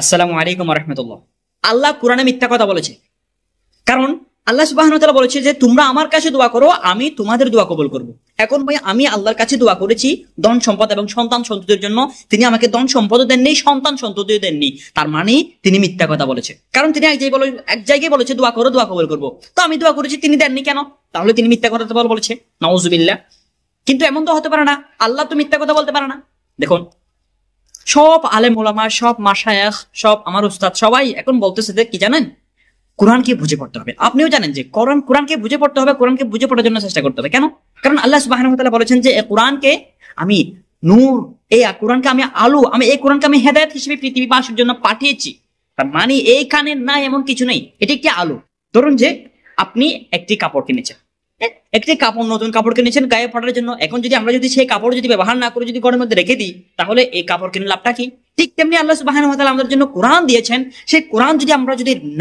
আসসালামু আলাইকুম ওয়া রাহমাতুল্লাহ। আল্লাহ কোরআনে মিথ্যা কথা বলেছে, কারণ আল্লাহ সুবহানাহু ওয়া তাআলা বলেছে যে তোমরা আমার কাছে দোয়া করো, আমি তোমাদের দোয়া কবুল করব। এখন ভাই আমি আল্লাহর কাছে দোয়া করেছি ধন সম্পদ এবং সন্তান সন্ততির জন্য, তিনি আমাকে ধন সম্পদও দেননি, সন্তান সন্ততিও দেননি, তার মানে তিনি মিথ্যা কথা বলেছে। কারণ তিনি এক জায়গায় বলেছে দোয়া করো, দোয়া কবুল করবো, তো আমি দোয়া করেছি, তিনি দেননি কেন? তাহলে তিনি মিথ্যা কথা বলেছে, নাউজুবিল্লাহ। কিন্তু এমন তো হতে পারে না, আল্লাহ তো মিথ্যা কথা বলতে পারে না। দেখুন, সব আলেম ওলামা, সব মাশায়েখ, সব আমার উস্তাদ সবাই এখন বলতেছে যে কি জানেন, কোরআনকে বুঝে পড়তে হবে। আপনিও জানেন যে কোরআনকে বুঝে পড়তে হবে, কোরআনকে বুঝে পড়ার জন্য চেষ্টা করতে হবে। কেন? কারণ আল্লাহ সুবহানাহু ওয়া তাআলা বলেছেন যে এই কোরআনকে আমি নূর, এই কোরআনকে আমি আলো, এই কোরআনকে আমি হেদায়েত হিসেবে পৃথিবীবাসীর জন্য পাঠিয়েছি। তার মানে এইখানে নাই এমন কিছু নেই, এটি একটি আলো। ধরুন যে আপনি একটি কাপড় কিনেছেন, একটি কাপড়, নতুন কাপড় কিনেছেন গায়ে পড়ার জন্য। এখন যদি আমরা সেই কাপড় ব্যবহার না করে যদি ঘরের মধ্যে রেখে দিই, তাহলে এই কাপড় কিনে লাভটা কি? ঠিক তেমনি আল্লাহ সুবহানাহু ওয়া তাআলা আমাদের জন্য কোরআন দিয়েছেন, সেই কোরআন যদি আমরা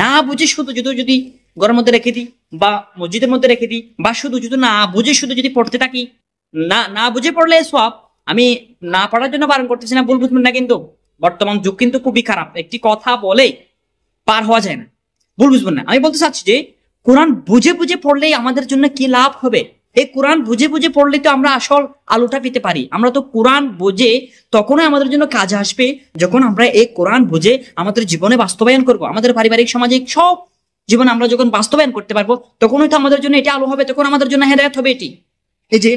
না বুঝে শুধু যদি ঘরের মধ্যে রেখে দিই বা মসজিদের মধ্যে রেখে দিই, বা শুধু না বুঝে যদি পড়তে থাকি, না বুঝে পড়লে সওয়াব। আমি না পড়ার জন্য বারণ করতেছি না, ভুল বুঝবেন না, কিন্তু বর্তমান যুগ কিন্তু খুবই খারাপ, একটি কথা বলে পার হওয়া যায় না, ভুল বুঝবেন না। আমি বলতে চাচ্ছি যে কোরআন বুঝে পড়লেই আমাদের জন্য কি লাভ হবে? এই কোরআন বুঝে পড়লে তো আমরা আসল আলোটা পেতে পারি। আমরা তো কোরআন বুঝে তখনই আমাদের জন্য কাজে আসবে যখন আমরা এই কোরআন বুঝে আমাদের জীবনে বাস্তবায়ন করব, আমাদের পারিবারিক সামাজিক সব জীবনে আমরা যখন বাস্তবায়ন করতে পারবো, তখনই তো আমাদের জন্য এটি আলো হবে, তখন আমাদের জন্য হেদায়েত হবে। এটি এই যে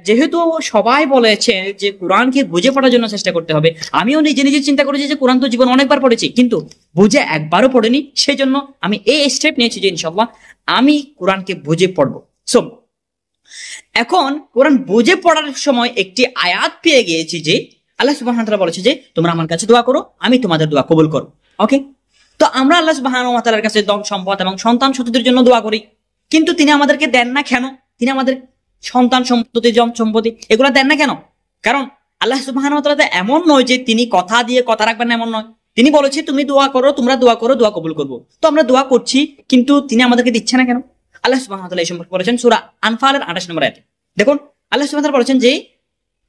যেহেতু সবাই বলেছে যে কোরআনকে বুঝে পড়ার জন্য চেষ্টা করতে হবে, আমিও নিজে চিন্তা করেছি যে কোরআন তো জীবন অনেকবার পড়েছি, কিন্তু বুঝে একবারও পড়েনি। সেই জন্য আমি এই স্টেপ নিয়েছি যে ইনশাআল্লাহ আমি কোরআনকে বুঝে পড়বো। সো এখন কোরআন বুঝে পড়ার সময় একটি আয়াত পেয়ে গিয়েছি যে আল্লাহ সুবহানাহু ওয়া তাআলা বলেছে যে তোমরা আমার কাছে দোয়া করো, আমি তোমাদের দোয়া কবুল করব। ওকে, তো আমরা আল্লাহ সুবহানাহু ওয়া তাআলার কাছে ধন সম্পদ এবং সন্তান সন্ততির জন্য দোয়া করি, কিন্তু তিনি আমাদেরকে দেন না কেন? তিনি আমাদের সন্তান সম্পত্তি এগুলো দেন না কেন? কারণ আল্লাহ সুবহানাহু ওয়া তাআলা এমন নয় যে তিনি কথা দিয়ে কথা রাখবেন না, এমন নয়। তিনি বলেছে তুমি দোয়া করো, তোমরা দোয়া করো, দোয়া কবুল করবো। তো আমরা দোয়া করছি, কিন্তু তিনি আমাদেরকে দিচ্ছে না কেন? আল্লাহ সুবহানাহু ওয়া তাআলা এই সম্পর্কে বলেছেন সূরা আনফালের 28 নম্বর আয়াতে। দেখুন, আল্লাহ সুবহানাহু ওয়া তাআলা বলেছেন যে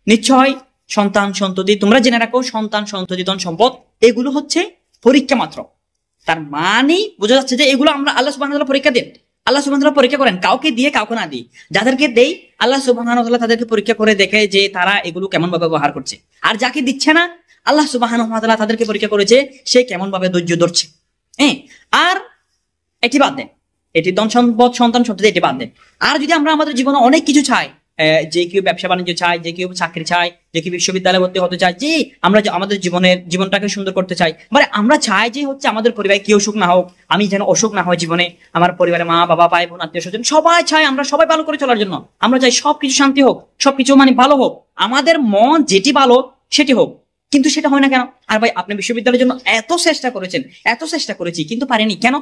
নিশ্চয় সন্তান সন্ততি, তোমরা জেনে রাখো, সন্তান সন্ততি ধন সম্পদ এগুলো হচ্ছে পরীক্ষা মাত্র। তার মানে বোঝা যাচ্ছে যে এগুলো আমরা আল্লাহ সুবহানাহু ওয়া তাআলা পরীক্ষা দেন। আল্লাহ সুবহানাহু ওয়া তাআলা পরীক্ষা করেন, কাউকে দিয়ে কাউকে না দিয়ে। যাদেরকে দেই আল্লাহ সুবহানাহু ওয়া তাআলা তাদেরকে পরীক্ষা করে দেখে যে তারা এগুলো কেমন ভাবে ব্যবহার করছে, আর যাকে দিচ্ছে না আল্লাহ সুবহানাহু ওয়া তাআলা তাদেরকে পরীক্ষা করেছে সে কেমন ভাবে ধৈর্য ধরছে। আর এটি বাদ দেন, এটি ধন সম্পদ সন্তান সন্ততি এটি বাদ দেন। আর যদি আমরা আমাদের জীবনে অনেক কিছু চাই, যে কেউ ব্যবসা বাণিজ্য চাই, যে কেউ চাকরি চাই, যে কেউ বিশ্ববিদ্যালয়ে ভর্তি হতে চাই, যে আমরা আমাদের জীবনটাকে সুন্দর করতে চাই, মানে আমরা চাই যে হচ্ছে আমাদের পরিবারে কেউ অসুখ না হোক, আমি যেন অসুখ না হয় জীবনে, আমার পরিবারে মা বাবা ভাই বোন আত্মীয় স্বজন সবাই চাই আমরা সবাই ভালো করে চলার জন্য। আমরা চাই সবকিছু শান্তি হোক, সবকিছু মানে ভালো হোক, আমাদের মন যেটি ভালো সেটি হোক, কিন্তু সেটা হয় না কেন? আর ভাই আপনি বিশ্ববিদ্যালয়ের জন্য এত চেষ্টা করেছি কিন্তু পারেনি কেন?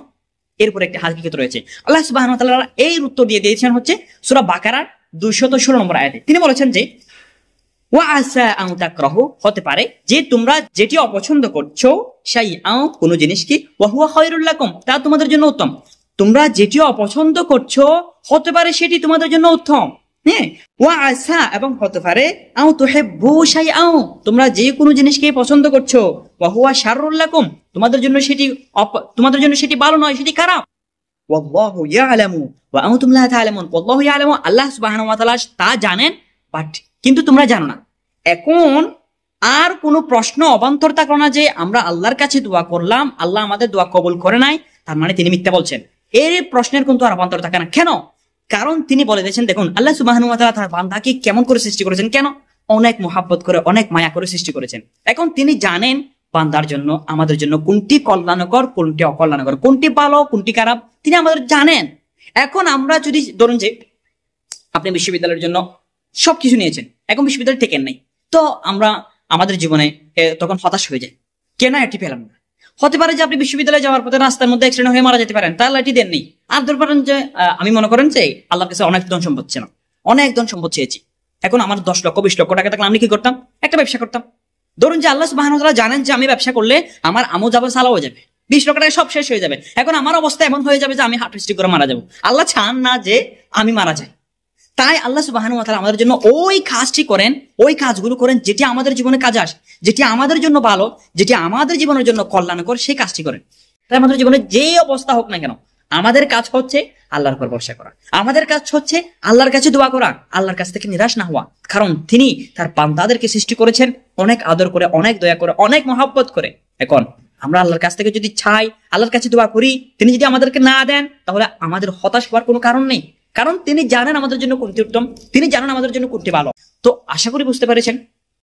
এরপর একটা হাকিকত রয়েছে। আল্লাহ সুবহানাহু ওয়া তাআলা এই উত্তর দিয়ে দিয়েছেন হচ্ছে সূরা বাকারার 216 নম্বর আয়াতে। তিনি বলেছেন যে ওয়া আসা আন তাকরাহু, হতে পারে যে তোমরা যেটি অপছন্দ করছো, শাইআন কোন জিনিস কি, ওয়া হুয়া খায়রুল লাকুম, তা তোমাদের জন্য উত্তম। তোমরা যেটি অপছন্দ করছো হতে পারে সেটি তোমাদের জন্য উত্তম। ওয়া আসা এবং হতে পারে আও তুহিব্বু শাইআন, তোমরা যে কোনো জিনিসকে পছন্দ করছো, ওয়া হুয়া শাররুল লাকুম, তোমাদের জন্য সেটি ভালো নয়, সেটি খারাপ। ওয়াল্লাহু ইয়ালামু ওয়া আনতুম লা তা'লামুন, ওয়াল্লাহু ইয়ালামু, আল্লাহ সুবহানাহু ওয়া তাআলা তা জানেন, বাট কিন্তু তোমরা জানো না। এখন আর কোনো প্রশ্ন অবান্তর থাকলো না যে আমরা আল্লাহর কাছে দোয়া করলাম, আল্লাহ আমাদের দোয়া কবুল করে নাই, তার মানে তিনি মিথ্যা বলছেন। এর প্রশ্নের কিন্তু আর অবান্তর থাকে না। কেন? কারণ তিনি বলে দিয়েছেন, দেখুন আল্লাহ সুবহানাহু ওয়া তাআলা তার বান্দাকে কেমন করে সৃষ্টি করেছেন, কেন? অনেক মহাব্বত করে, অনেক মায়া করে সৃষ্টি করেছেন। এখন তিনি জানেন বান্দার জন্য, আমাদের জন্য কোনটি কল্যাণকর, কোনটি অকল্যাণকর, কোনটি ভালো, কোনটি খারাপ, তিনি আমাদের জানেন। এখন আমরা যদি ধরুন যে আপনি বিশ্ববিদ্যালয়ের জন্য সবকিছু নিয়েছেন, এখন বিশ্ববিদ্যালয় টেকেন নাই, তো আমরা আমাদের জীবনে তখন হতাশ হয়ে যায়, কেন এটি পেলাম না। হতে পারে যে আপনি বিশ্ববিদ্যালয়ে যাওয়ার পথে রাস্তার মধ্যে অ্যাক্সিডেন্ট হয়ে মারা যেতে পারেন, তাহলে এটি দেন নেই। আর ধর পারেন যে আমি মনে করেন যে আল্লাহর কাছে অনেক ধন সম্পদ ছিল, অনেক ধন সম্পদ চেয়েছি, এখন আমার 10 লক্ষ 20 লক্ষ টাকা থাকলে আমি কি করতাম? একটা ব্যবসা করতাম। ধরুন যে আল্লাহ সুবহানাহু ওয়া তাআলা জানেন যে আমি ব্যবসা করলে আমার আমও যাবে, সালাও হয়ে যাবে, 20 লক্ষ টাকা সব শেষ হয়ে যাবে। এখন আমার অবস্থা এমন হয়ে যাবে যে আমি হার্ট স্ট্রোক করে মারা যাবো। আল্লাহ চান না যে আমি মারা যাই, তাই আল্লাহ সুবহানাহু ওয়া তাআলা আমাদের জন্য ওই কাজটি করেন, ওই কাজগুলো করেন যেটি আমাদের জীবনে কাজে আসে, যেটি আমাদের জন্য ভালো, যেটি আমাদের জীবনের জন্য কল্যাণকর, সেই কাজটি করেন। তাই আমাদের জীবনে যে অবস্থা হোক না কেন, আমাদের কাজ হচ্ছে আল্লাহর উপর ভরসা করা, আমাদের কাজ হচ্ছে আল্লাহর কাছে দোয়া করা, আল্লাহর কাছ থেকে নিরাশ না হওয়া। কারণ তিনি তার বান্দাদেরকে সৃষ্টি করেছেন অনেক আদর করে, অনেক দয়া করে, অনেক মহব্বত করে। এখন আমরা আল্লাহর কাছ থেকে যদি চাই, আল্লাহর কাছে দোয়া করি, তিনি যদি আমাদেরকে না দেন, তাহলে আমাদের হতাশ হওয়ার কোনো কারণ নেই। কারণ তিনি জানেন আমাদের জন্য কোনটি উত্তম, তিনি জানেন আমাদের জন্য কোনটি ভালো। তো আশা করি বুঝতে পেরেছেন